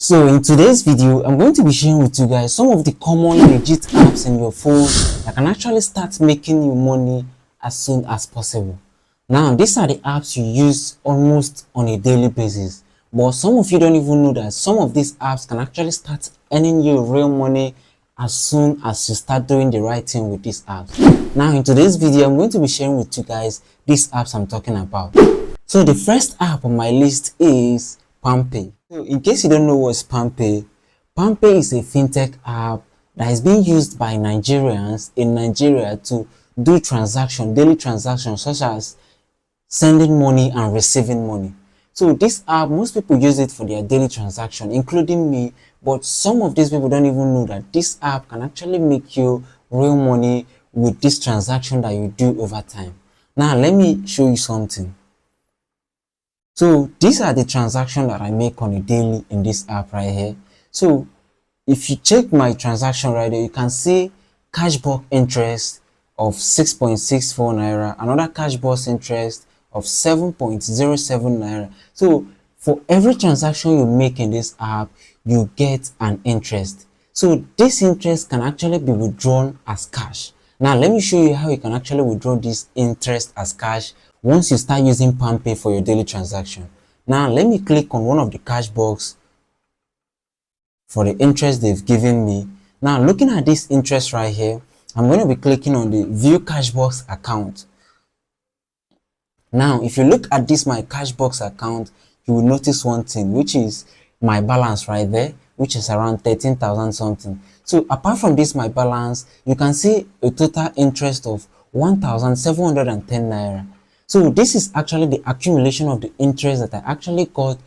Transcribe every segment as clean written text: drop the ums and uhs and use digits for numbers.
So in today's video, I'm going to be sharing with you guys some of the common legit apps in your phone that can actually start making you money as soon as possible. Now, these are the apps you use almost on a daily basis, but some of you don't even know that some of these apps can actually start earning you real money as soon as you start doing the right thing with these apps. Now, in today's video, I'm going to be sharing with you guys these apps I'm talking about. So the first app on my list is Palmpay. So in case you don't know what's Palmpay, Palmpay is a fintech app that is being used by Nigerians in Nigeria to do daily transactions such as sending money and receiving money. So this app, most people use it for their daily transaction, including me, but some of these people don't even know that this app can actually make you real money with this transaction that you do over time. Now let me show you something. So these are the transactions that I make on a daily in this app right here. So if you check my transaction right there, you can see cashback interest of 6.64 naira, another cashback interest of 7.07 naira. So for every transaction you make in this app, you get an interest. So this interest can actually be withdrawn as cash. Now let me show you how you can actually withdraw this interest as cash once you start using Palmpay for your daily transaction. Now let me click on one of the cash box for the interest they've given me. Now looking at this interest right here, I'm going to be clicking on the view cashbox account. Now if you look at this my cashbox account, you will notice one thing, which is my balance right there, which is around 13,000 something. So apart from this my balance, you can see a total interest of 1,710 naira. So this is actually the accumulation of the interest that I actually got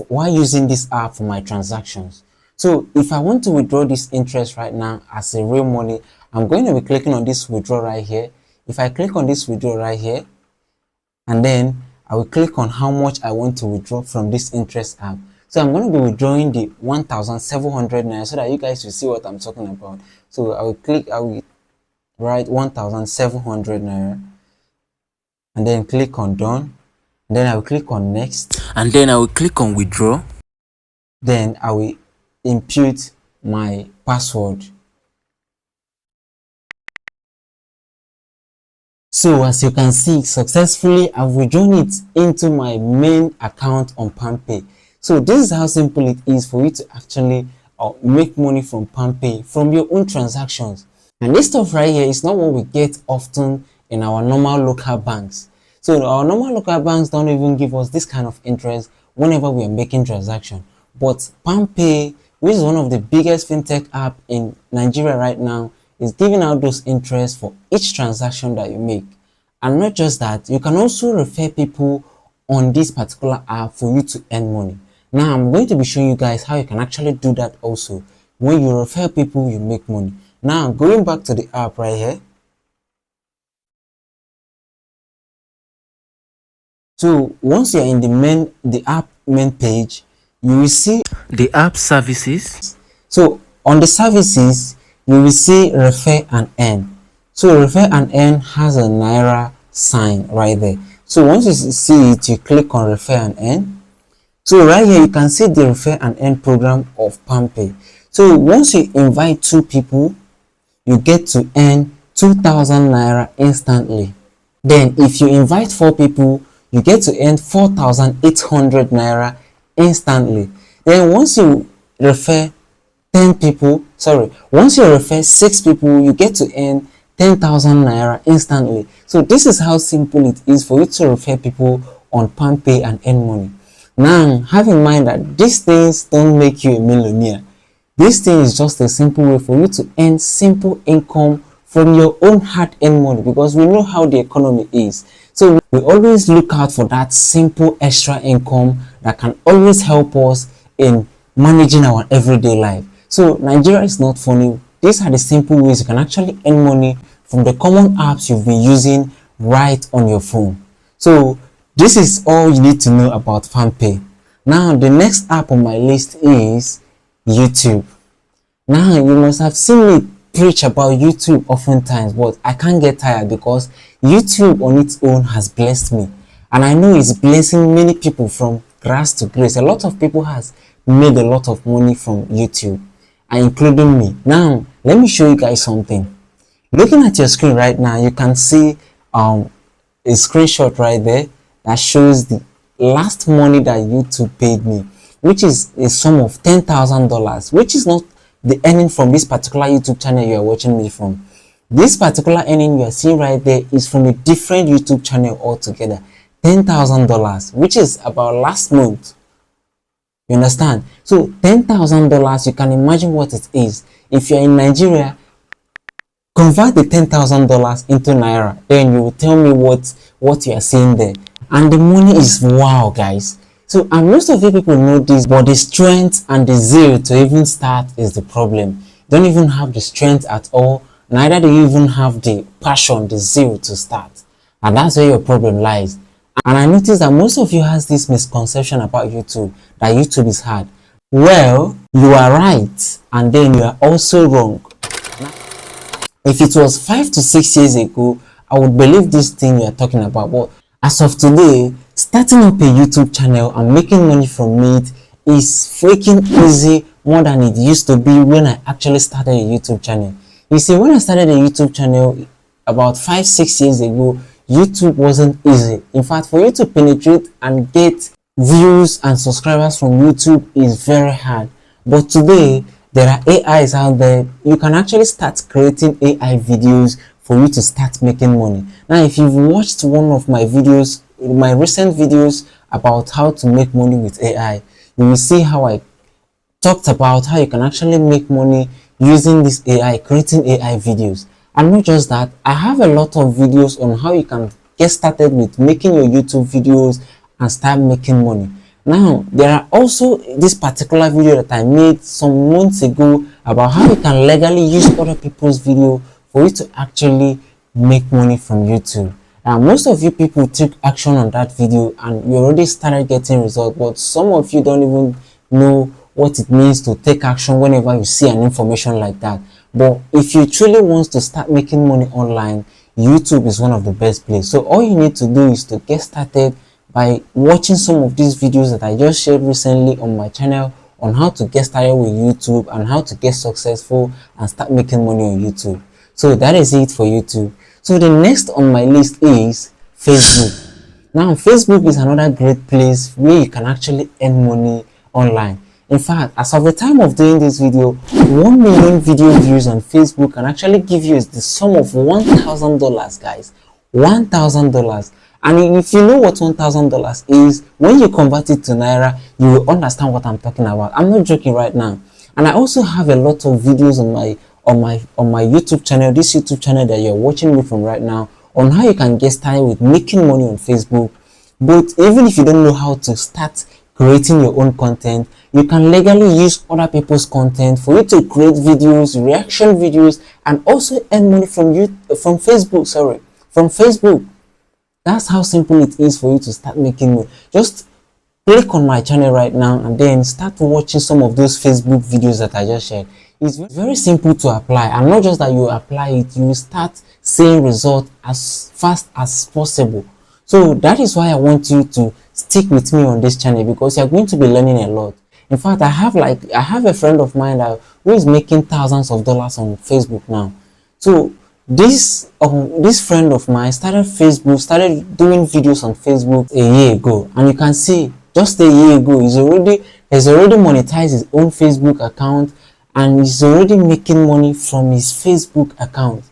while using this app for my transactions. So if I want to withdraw this interest right now as a real money, I'm going to be clicking on this withdraw right here. If I click on this withdraw right here, and then I will click on how much I want to withdraw from this interest app. So I'm going to be withdrawing the 1,700 naira so that you guys will see what I'm talking about. So I will write 1,700 naira. And then click on done, and then I will click on next, and then I will click on withdraw. Then I will input my password. So as you can see, successfully I've withdrawn it into my main account on Palmpay. So this is how simple it is for you to actually make money from Palmpay from your own transactions. And this stuff right here is not what we get often in our normal local banks. So our normal local banks don't even give us this kind of interest whenever we are making transactions. But Palmpay, which is one of the biggest fintech app in Nigeria right now, is giving out those interests for each transaction that you make. And not just that, you can also refer people on this particular app for you to earn money. Now I'm going to be showing you guys how you can actually do that also. When you refer people, you make money. Now going back to the app right here. So once you're in the app main page, you will see the app services. So on the services, you will see refer and earn. So refer and earn has a naira sign right there. So once you see it, you click on refer and earn. So right here you can see the refer and earn program of Palmpay. So once you invite 2 people, you get to earn 2,000 naira instantly. Then if you invite 4 people, you get to earn 4,800 naira instantly. Then once you refer 6 people, you get to earn 10,000 naira instantly. So this is how simple it is for you to refer people on Palmpay and earn money. Now have in mind that these things don't make you a millionaire. This thing is just a simple way for you to earn simple income from your own hard-earned money, because we know how the economy is. So we always look out for that simple extra income that can always help us in managing our everyday life. So Nigeria is not funny. These are the simple ways you can actually earn money from the common apps you've been using right on your phone. So this is all you need to know about Palmpay. Now the next app on my list is YouTube. Now you must have seen me preach about YouTube oftentimes, but I can't get tired because YouTube on its own has blessed me, and I know it's blessing many people from grass to grace. A lot of people has made a lot of money from YouTube, and including me. Now, let me show you guys something. Looking at your screen right now, you can see a screenshot right there that shows the last money that YouTube paid me, which is a sum of $10,000, which is not the earning from this particular YouTube channel you are watching me from. This particular earning you are seeing right there is from a different YouTube channel altogether. $10,000, which is about last month. You understand? So $10,000, you can imagine what it is. If you're in Nigeria, convert the $10,000 into Naira, then you will tell me what you are seeing there. And the money is wow, guys. So, and most of you people know this, but the strength and the zeal to even start is the problem. You don't even have the strength at all, neither do you even have the passion, the zeal to start. And that's where your problem lies. And I noticed that most of you has this misconception about YouTube, that YouTube is hard. Well, you are right, and then you are also wrong. If it was 5 to 6 years ago, I would believe this thing you are talking about. But as of today, starting up a YouTube channel and making money from it is freaking easy more than it used to be when I actually started a YouTube channel. You see, when I started a YouTube channel about 5-6 years ago, YouTube wasn't easy. In fact, for you to penetrate and get views and subscribers from YouTube is very hard. But today, there are AIs out there. You can actually start creating AI videos for you to start making money. Now, if you've watched one of my videos, my recent videos about how to make money with AI, you will see how I talked about how you can actually make money using this AI, creating AI videos. And not just that, I have a lot of videos on how you can get started with making your YouTube videos and start making money. Now, there are also this particular video that I made some months ago about how you can legally use other people's video for you to actually make money from YouTube. Now, most of you people took action on that video and you already started getting results, but some of you don't even know what it means to take action whenever you see an information like that. But if you truly want to start making money online, YouTube is one of the best places. So all you need to do is to get started by watching some of these videos that I just shared recently on my channel on how to get started with YouTube and how to get successful and start making money on YouTube. So that is it for YouTube. So the next on my list is Facebook. Now, Facebook is another great place where you can actually earn money online. In fact, as of the time of doing this video, 1 million video views on Facebook can actually give you the sum of $1,000, guys. $1,000. And if you know what $1,000 is, when you convert it to Naira, you will understand what I'm talking about. I'm not joking right now. And I also have a lot of videos on my YouTube channel, this YouTube channel that you're watching me from right now, on how you can get started with making money on Facebook. But even if you don't know how to start creating your own content, you can legally use other people's content for you to create videos, reaction videos, and also earn money from Facebook. That's how simple it is for you to start making money. Just click on my channel right now and then start watching some of those Facebook videos that I just shared. It's very simple to apply, and not just that you apply it, you will start seeing results as fast as possible. So that is why I want you to stick with me on this channel, because you're going to be learning a lot. In fact, I have a friend of mine who is making thousands of dollars on Facebook now. So this friend of mine started doing videos on Facebook a year ago, and you can see just a year ago he's already monetized his own Facebook account, and he's already making money from his Facebook account.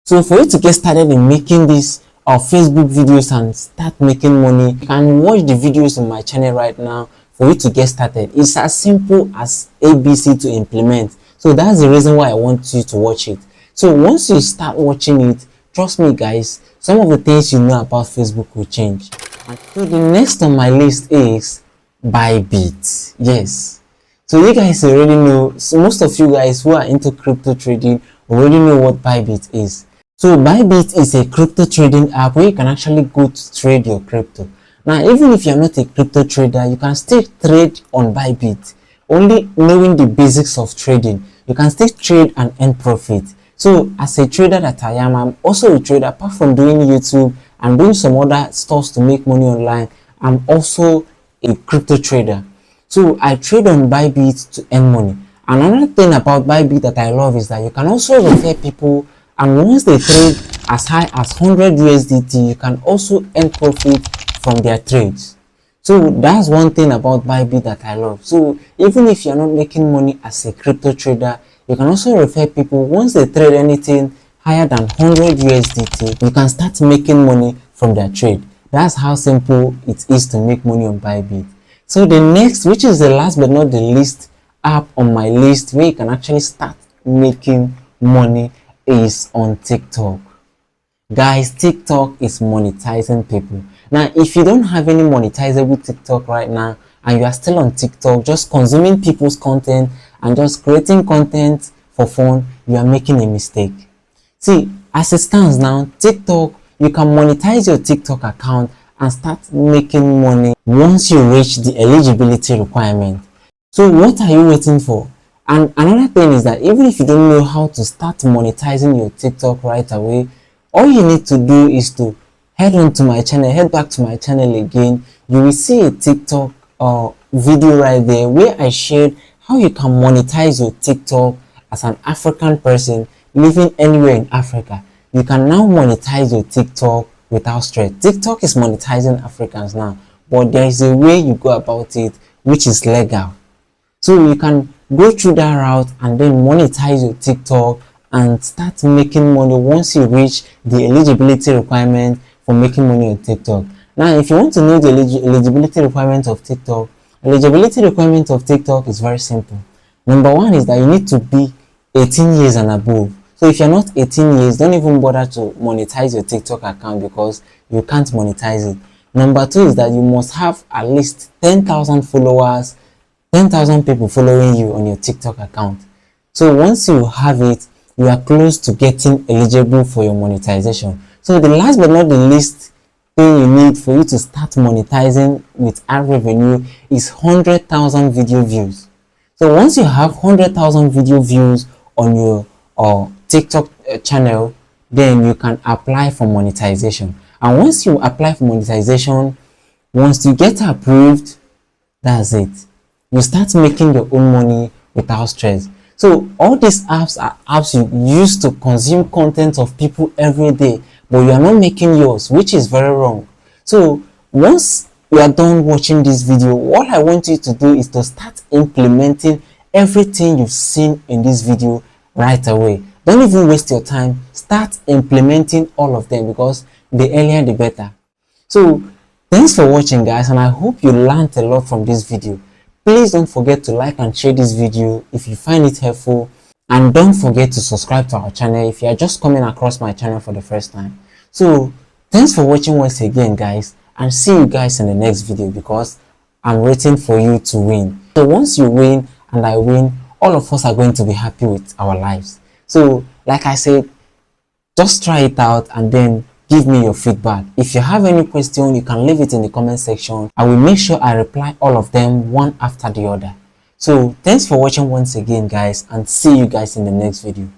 So for you to get started in making these Facebook videos and start making money, you can watch the videos on my channel right now for you to get started. It's as simple as ABC to implement. So that's the reason why I want you to watch it. So once you start watching it, trust me guys, some of the things you know about Facebook will change. And so the next on my list is Bybit. Yes. So you guys already know, so most of you guys who are into crypto trading already know what Bybit is. So Bybit is a crypto trading app where you can actually go to trade your crypto. Now, even if you're not a crypto trader, you can still trade on Bybit. Only knowing the basics of trading, you can still trade and earn profit. So as a trader that I am, I'm also a trader. Apart from doing YouTube and doing some other stuff to make money online, I'm also a crypto trader. So I trade on Bybit to earn money. Another thing about Bybit that I love is that you can also refer people, and once they trade as high as 100 USDT, you can also earn profit from their trades. So that's one thing about Bybit that I love. So even if you're not making money as a crypto trader, you can also refer people. Once they trade anything higher than 100 USDT, you can start making money from their trade. That's how simple it is to make money on Bybit. So the next, which is the last but not the least app on my list where you can actually start making money, is on TikTok. Guys, TikTok is monetizing people. Now, if you don't have any monetizable TikTok right now and you are still on TikTok just consuming people's content and just creating content for fun, you are making a mistake. See, as it stands now, TikTok, you can monetize your TikTok account and start making money once you reach the eligibility requirement. So what are you waiting for? And another thing is that even if you don't know how to start monetizing your TikTok right away, all you need to do is to head back to my channel again. You will see a TikTok video right there where I shared how you can monetize your TikTok as an African person living anywhere in Africa. You can now monetize your TikTok without stress. TikTok is monetizing Africans now, but there is a way you go about it which is legal. So you can go through that route and then monetize your TikTok and start making money once you reach the eligibility requirement for making money on TikTok. Now, if you want to know the eligibility requirement of TikTok, is very simple. Number one is that you need to be 18 years and above. So if you're not 18 years, don't even bother to monetize your TikTok account because you can't monetize it. Number two is that you must have at least 10,000 followers, 10,000 people following you on your TikTok account. So once you have it, you are close to getting eligible for your monetization. So the last but not the least thing you need for you to start monetizing with ad revenue is 100,000 video views. So once you have 100,000 video views on your TikTok channel, then you can apply for monetization. And once you apply for monetization, once you get approved, that's it. You start making your own money without stress. So all these apps are apps you use to consume content of people every day, but you are not making yours, which is very wrong. So once you are done watching this video, what I want you to do is to start implementing everything you've seen in this video right away. Don't even waste your time. Start implementing all of them because the earlier the better. So thanks for watching, guys, and I hope you learned a lot from this video. Please don't forget to like and share this video if you find it helpful, and don't forget to subscribe to our channel if you are just coming across my channel for the first time. So thanks for watching once again, guys, and see you guys in the next video because I'm waiting for you to win. So once you win and I win, all of us are going to be happy with our lives. So like I said, just try it out and then give me your feedback. If you have any question, you can leave it in the comment section. I will make sure I reply all of them one after the other. So thanks for watching once again, guys, and see you guys in the next video.